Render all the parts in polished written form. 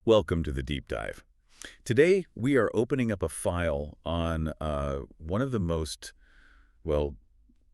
Welcome to the deep dive. Today, we are opening up a file on one of the most, well,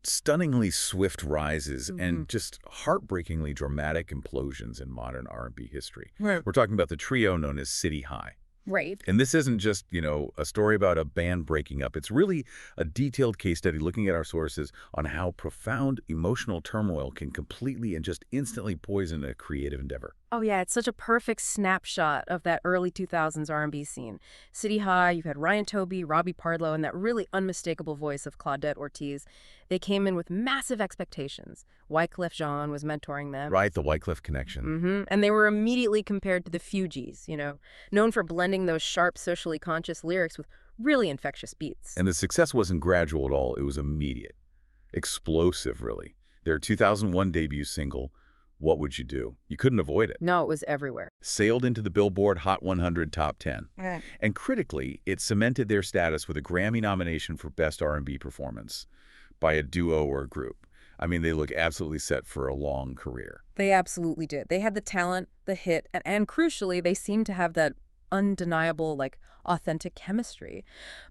stunningly swift rises and just heartbreakingly dramatic implosions in modern R&B history. Right. We're talking about the trio known as City High. Right. And this isn't just, a story about a band breaking up. It's really a detailed case study looking at our sources on how profound emotional turmoil can completely and just instantly poison a creative endeavor. Oh yeah, it's such a perfect snapshot of that early 2000s R&B scene. City High, you've had Ryan Toby, Robbie Pardlow, and that really unmistakable voice of Claudette Ortiz. They came in with massive expectations. Wyclef Jean was mentoring them. Right, the Wycliffe connection. And they were immediately compared to the Fugees, known for blending those sharp, socially conscious lyrics with really infectious beats. And the success wasn't gradual at all. It was immediate. Explosive, really. Their 2001 debut single, What Would You Do? You couldn't avoid it. No, it was everywhere. Sailed into the Billboard Hot 100 Top 10. Right. And critically, it cemented their status with a Grammy nomination for Best R&B Performance by a duo or group. I mean, they look absolutely set for a long career. They absolutely did. They had the talent, the hit, and crucially, they seemed to have that undeniable, authentic chemistry.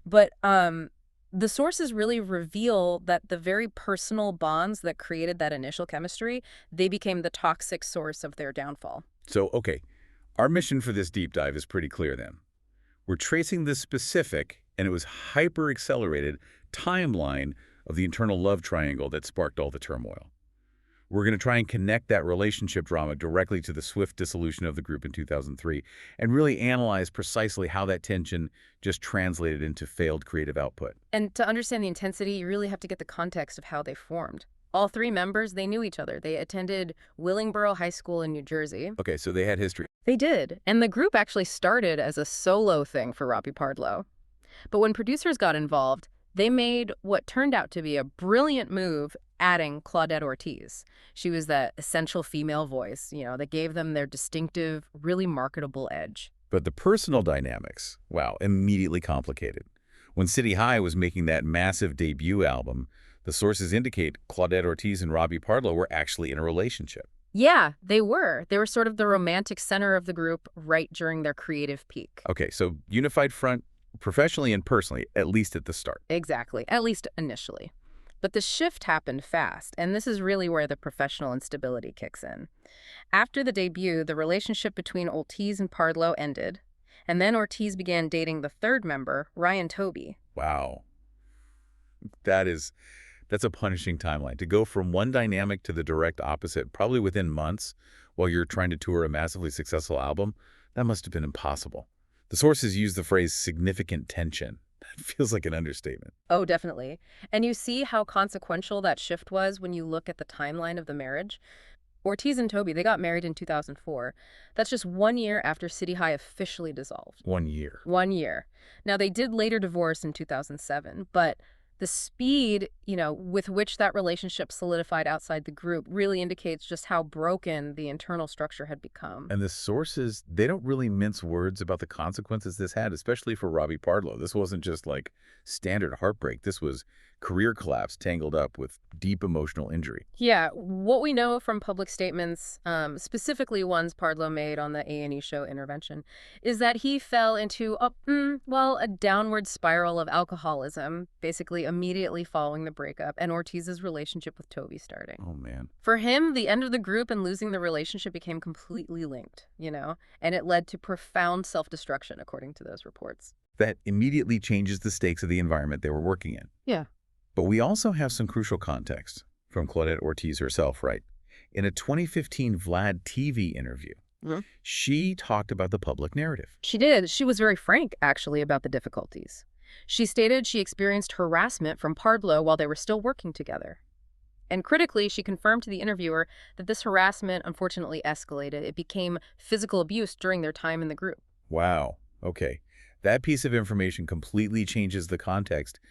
But the sources really reveal that the very personal bonds that created that initial chemistry, they became the toxic source of their downfall. So, okay, our mission for this deep dive is pretty clear then. We're tracing the specific, and it was hyper-accelerated, timeline of the internal love triangle that sparked all the turmoil. We're going to try and connect that relationship drama directly to the swift dissolution of the group in 2003 and really analyze precisely how that tension just translated into failed creative output. And to understand the intensity, you really have to get the context of how they formed. All three members, they knew each other. They attended Willingboro High School in New Jersey. Okay, so they had history. They did. And the group actually started as a solo thing for Robbie Pardlow. But when producers got involved, they made what turned out to be a brilliant move, adding Claudette Ortiz. She was that essential female voice, that gave them their distinctive, really marketable edge. But the personal dynamics, wow, immediately complicated. When City High was making that massive debut album, the sources indicate Claudette Ortiz and Robbie Pardlow were actually in a relationship. Yeah, they were. They were sort of the romantic center of the group right during their creative peak. Okay, so unified front, professionally and personally, at least at the start. Exactly, at least initially. But the shift happened fast, and this is really where the professional instability kicks in. After the debut, the relationship between Ortiz and Pardlow ended, and then Ortiz began dating the third member, Ryan Toby. Wow. That's a punishing timeline. To go from one dynamic to the direct opposite, probably within months, while you're trying to tour a massively successful album, that must have been impossible. The sources use the phrase significant tension. That feels like an understatement. Oh, definitely. And you see how consequential that shift was when you look at the timeline of the marriage. Ortiz and Toby, they got married in 2004. That's just 1 year after City High officially dissolved. 1 year. 1 year. Now, they did later divorce in 2007, but the speed, with which that relationship solidified outside the group really indicates just how broken the internal structure had become. And the sources, they don't really mince words about the consequences this had, especially for Robbie Pardlow. This wasn't just like standard heartbreak. This was career collapse tangled up with deep emotional injury. Yeah, what we know from public statements, specifically ones Pardlow made on the A&E show Intervention, is that he fell into a downward spiral of alcoholism, basically immediately following the breakup, and Ortiz's relationship with Toby starting. Oh, man. For him, the end of the group and losing the relationship became completely linked, and it led to profound self-destruction, according to those reports. That immediately changes the stakes of the environment they were working in. Yeah. But we also have some crucial context from Claudette Ortiz herself, right? In a 2015 Vlad TV interview, she talked about the public narrative. She did. She was very frank, actually, about the difficulties. She stated she experienced harassment from Pardlow while they were still working together. And critically, she confirmed to the interviewer that this harassment unfortunately escalated. It became physical abuse during their time in the group. Wow. Okay. That piece of information completely changes the context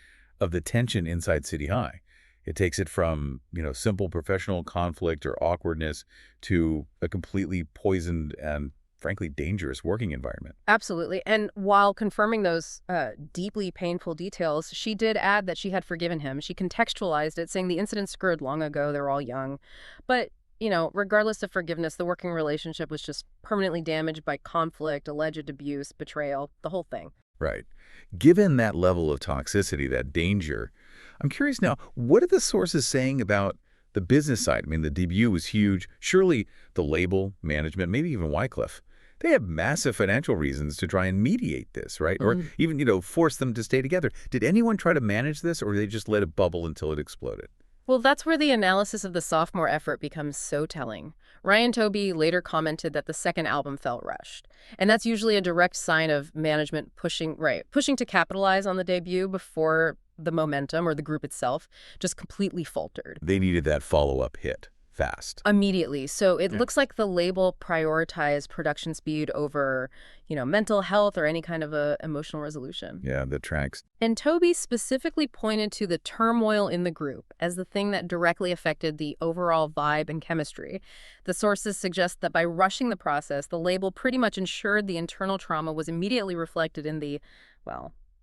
of the tension inside City High. It takes it from, simple professional conflict or awkwardness to a completely poisoned and, frankly, dangerous working environment. Absolutely. And while confirming those deeply painful details, she did add that she had forgiven him. She contextualized it, saying the incident occurred long ago. They're all young. But regardless of forgiveness, the working relationship was just permanently damaged by conflict, alleged abuse, betrayal, the whole thing. Right. Given that level of toxicity, that danger, I'm curious now, what are the sources saying about the business side? I mean, the debut was huge. Surely the label, management, maybe even Wycliffe, they have massive financial reasons to try and mediate this, right? Or even, force them to stay together. Did anyone try to manage this, or did they just let it bubble until it exploded? Well, that's where the analysis of the sophomore effort becomes so telling. Ryan Toby later commented that the second album felt rushed. And that's usually a direct sign of management pushing to capitalize on the debut before the momentum or the group itself just completely faltered. They needed that follow-up hit fast. Immediately. So it looks like the label prioritized production speed over, mental health or any kind of a emotional resolution. Yeah, the tracks. And Toby specifically pointed to the turmoil in the group as the thing that directly affected the overall vibe and chemistry. The sources suggest that by rushing the process, the label pretty much ensured the internal trauma was immediately reflected in the,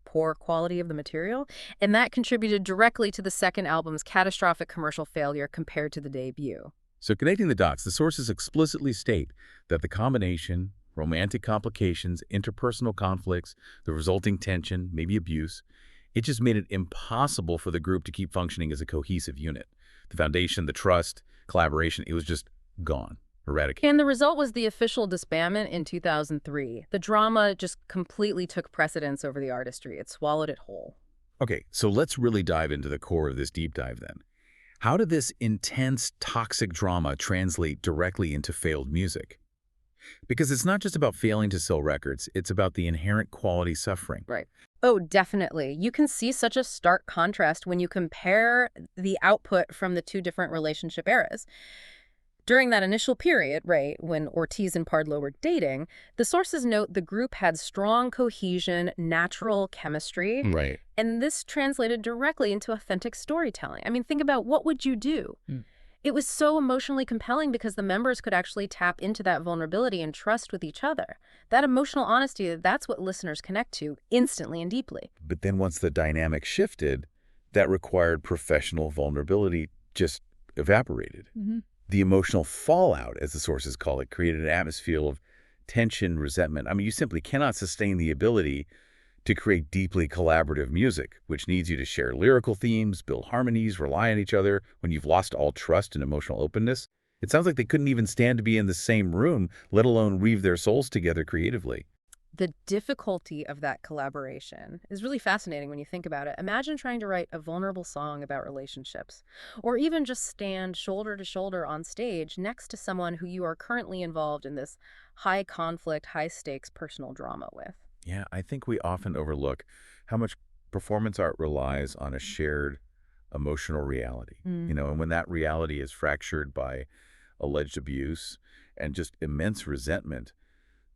poor quality of the material, and that contributed directly to the second album's catastrophic commercial failure compared to the debut. So connecting the dots, the sources explicitly state that the combination, romantic complications, interpersonal conflicts, the resulting tension, maybe abuse, it just made it impossible for the group to keep functioning as a cohesive unit. The foundation, the trust, collaboration, it was just gone. Eradicated. And the result was the official disbandment in 2003. The drama just completely took precedence over the artistry. It swallowed it whole. Okay, so let's really dive into the core of this deep dive then. How did this intense, toxic drama translate directly into failed music? Because it's not just about failing to sell records, it's about the inherent quality suffering. Right. Oh, definitely. You can see such a stark contrast when you compare the output from the two different relationship eras. During that initial period, when Ortiz and Pardlo were dating, the sources note the group had strong cohesion, natural chemistry, Right. and this translated directly into authentic storytelling. I mean, think about what would you do? It was so emotionally compelling because the members could actually tap into that vulnerability and trust with each other. That emotional honesty, that's what listeners connect to instantly and deeply. But then once the dynamic shifted, that required professional vulnerability just evaporated. The emotional fallout, as the sources call it, created an atmosphere of tension, resentment. I mean, you simply cannot sustain the ability to create deeply collaborative music, which needs you to share lyrical themes, build harmonies, rely on each other when you've lost all trust and emotional openness. It sounds like they couldn't even stand to be in the same room, let alone weave their souls together creatively. The difficulty of that collaboration is really fascinating when you think about it. Imagine trying to write a vulnerable song about relationships, or even just stand shoulder to shoulder on stage next to someone who you are currently involved in this high conflict, high stakes personal drama with. Yeah, I think we often overlook how much performance art relies on a shared emotional reality. And when that reality is fractured by alleged abuse and just immense resentment,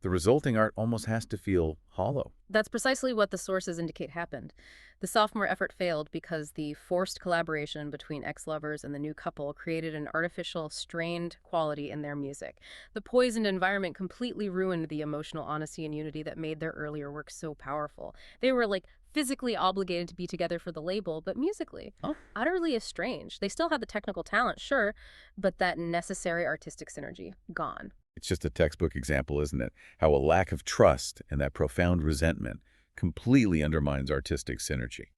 the resulting art almost has to feel hollow. That's precisely what the sources indicate happened. The sophomore effort failed because the forced collaboration between ex-lovers and the new couple created an artificial, strained quality in their music. The poisoned environment completely ruined the emotional honesty and unity that made their earlier work so powerful. They were physically obligated to be together for the label, but musically, utterly estranged. They still had the technical talent, sure, but that necessary artistic synergy, gone. It's just a textbook example, isn't it? How a lack of trust and that profound resentment completely undermines artistic synergy.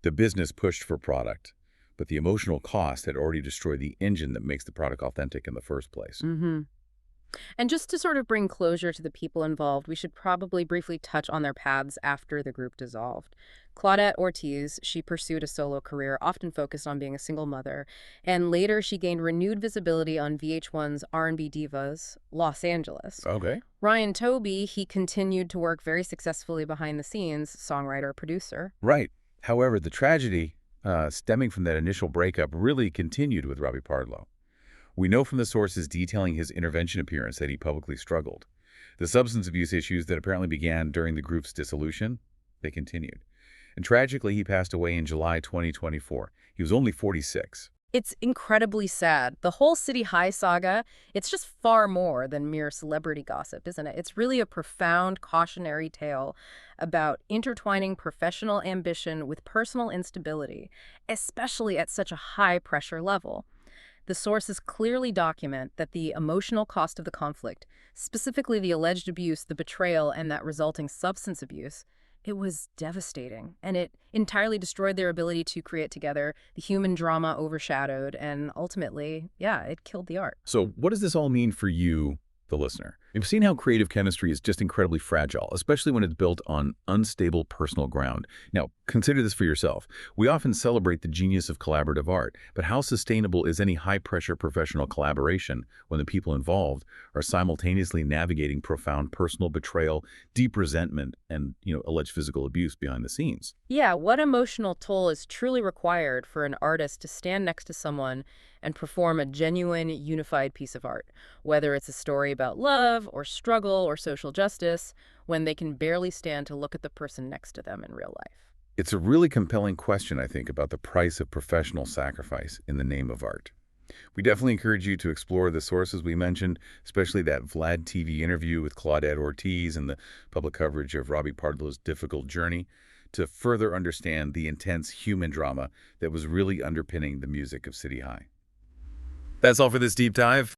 The business pushed for product, but the emotional cost had already destroyed the engine that makes the product authentic in the first place. And just to sort of bring closure to the people involved, we should probably briefly touch on their paths after the group dissolved. Claudette Ortiz, she pursued a solo career, often focused on being a single mother, and later she gained renewed visibility on VH1's R&B Divas, Los Angeles. Okay. Ryan Toby, he continued to work very successfully behind the scenes, songwriter, producer. Right. However, the tragedy stemming from that initial breakup really continued with Robbie Pardlo. We know from the sources detailing his intervention appearance that he publicly struggled. The substance abuse issues that apparently began during the group's dissolution, they continued. And tragically, he passed away in July 2024. He was only 46. It's incredibly sad. The whole City High saga, it's just far more than mere celebrity gossip, isn't it? It's really a profound cautionary tale about intertwining professional ambition with personal instability, especially at such a high-pressure level. The sources clearly document that the emotional cost of the conflict, specifically the alleged abuse, the betrayal, and that resulting substance abuse, it was devastating, and it entirely destroyed their ability to create together. The human drama overshadowed, and ultimately, yeah, it killed the art. So what does this all mean for you, the listener? We've seen how creative chemistry is just incredibly fragile, especially when it's built on unstable personal ground. Now, consider this for yourself. We often celebrate the genius of collaborative art, but how sustainable is any high-pressure professional collaboration when the people involved are simultaneously navigating profound personal betrayal, deep resentment, and, alleged physical abuse behind the scenes? Yeah, what emotional toll is truly required for an artist to stand next to someone and perform a genuine, unified piece of art, whether it's a story about love or struggle or social justice, when they can barely stand to look at the person next to them in real life? It's a really compelling question, I think, about the price of professional sacrifice in the name of art. We definitely encourage you to explore the sources we mentioned, especially that Vlad TV interview with Claudette Ortiz and the public coverage of Robbie Pardlow's difficult journey, to further understand the intense human drama that was really underpinning the music of City High. That's all for this deep dive.